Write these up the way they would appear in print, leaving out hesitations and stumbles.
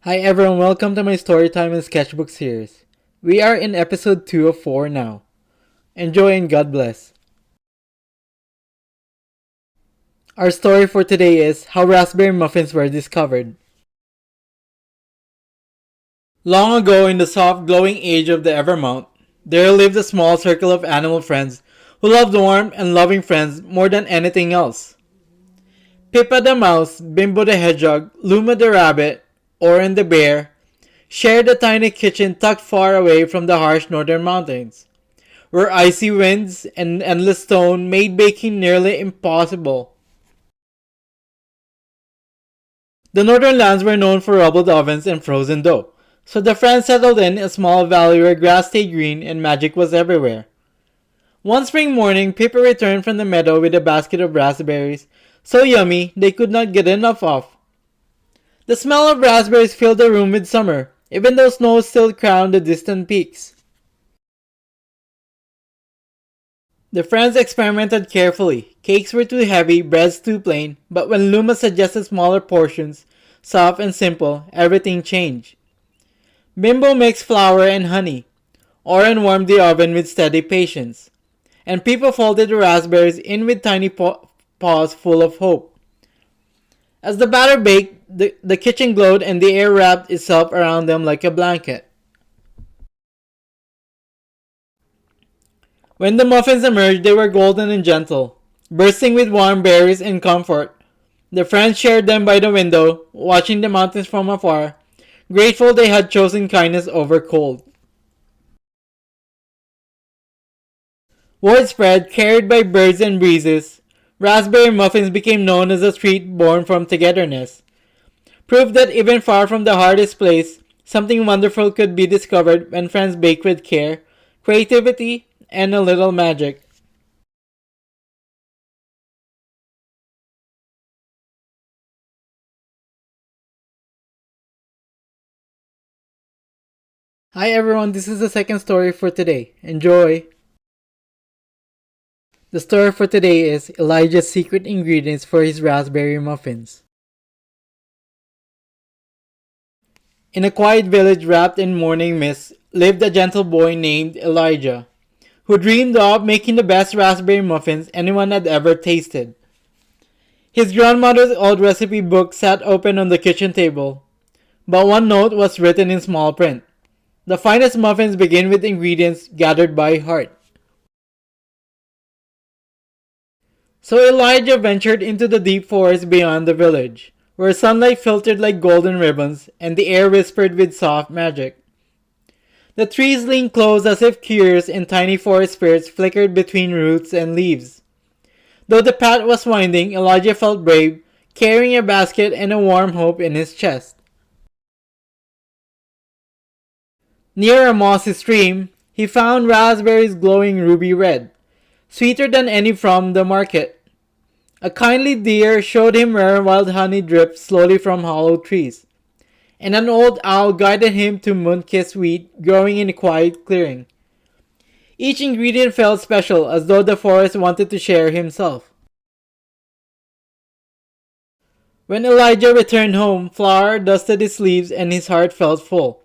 Hi everyone, welcome to my Storytime and Sketchbook series. We are in episode 2 of 4 now. Enjoy and God bless. Our story for today is How Raspberry Muffins Were Discovered. Long ago in the soft glowing age of the Evermount, there lived a small circle of animal friends who loved warm and loving friends more than anything else. Pippa the mouse, Bimbo the hedgehog, Luma the rabbit, Oren the bear, shared a tiny kitchen tucked far away from the harsh northern mountains, where icy winds and endless stone made baking nearly impossible. The northern lands were known for rubbled ovens and frozen dough, so the friends settled in a small valley where grass stayed green and magic was everywhere. One spring morning, Pippa returned from the meadow with a basket of raspberries, so yummy they could not get enough of. The smell of raspberries filled the room with summer, even though snow still crowned the distant peaks. The friends experimented carefully. Cakes were too heavy, breads too plain, but when Luma suggested smaller portions, soft and simple, everything changed. Bimbo mixed flour and honey. Oren warmed the oven with steady patience. And Pippa folded the raspberries in with tiny paws full of hope. As the batter baked, the kitchen glowed and the air wrapped itself around them like a blanket. When the muffins emerged, they were golden and gentle, bursting with warm berries and comfort. The friends shared them by the window, watching the mountains from afar, grateful they had chosen kindness over cold. Word spread, carried by birds and breezes. Raspberry muffins became known as a treat born from togetherness. Proof that even far from the hardest place, something wonderful could be discovered when friends bake with care, creativity, and a little magic. Hi everyone, this is the second story for today. Enjoy! The story for today is Elijah's secret ingredients for his raspberry muffins. In a quiet village wrapped in morning mist lived a gentle boy named Elijah, who dreamed of making the best raspberry muffins anyone had ever tasted. His grandmother's old recipe book sat open on the kitchen table, but one note was written in small print. The finest muffins begin with ingredients gathered by heart. So Elijah ventured into the deep forest beyond the village, where sunlight filtered like golden ribbons and the air whispered with soft magic. The trees leaned close as if curious and tiny forest spirits flickered between roots and leaves. Though the path was winding, Elijah felt brave, carrying a basket and a warm hope in his chest. Near a mossy stream, he found raspberries glowing ruby red, sweeter than any from the market. A kindly deer showed him where wild honey dripped slowly from hollow trees, and an old owl guided him to moon-kissed wheat growing in a quiet clearing. Each ingredient felt special, as though the forest wanted to share himself. When Elijah returned home, flour dusted his sleeves and his heart felt full.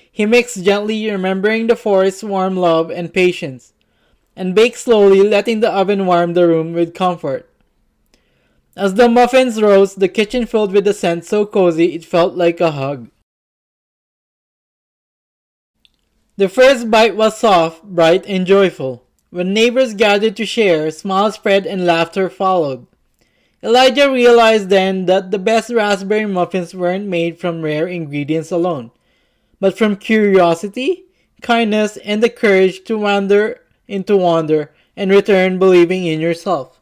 He mixed gently, remembering the forest's warm love and patience, and baked slowly, letting the oven warm the room with comfort. As the muffins rose, the kitchen filled with a scent so cozy it felt like a hug. The first bite was soft, bright, and joyful. When neighbors gathered to share, smiles spread and laughter followed. Elijah realized then that the best raspberry muffins weren't made from rare ingredients alone, but from curiosity, kindness, and the courage to wander into wonder and return believing in yourself.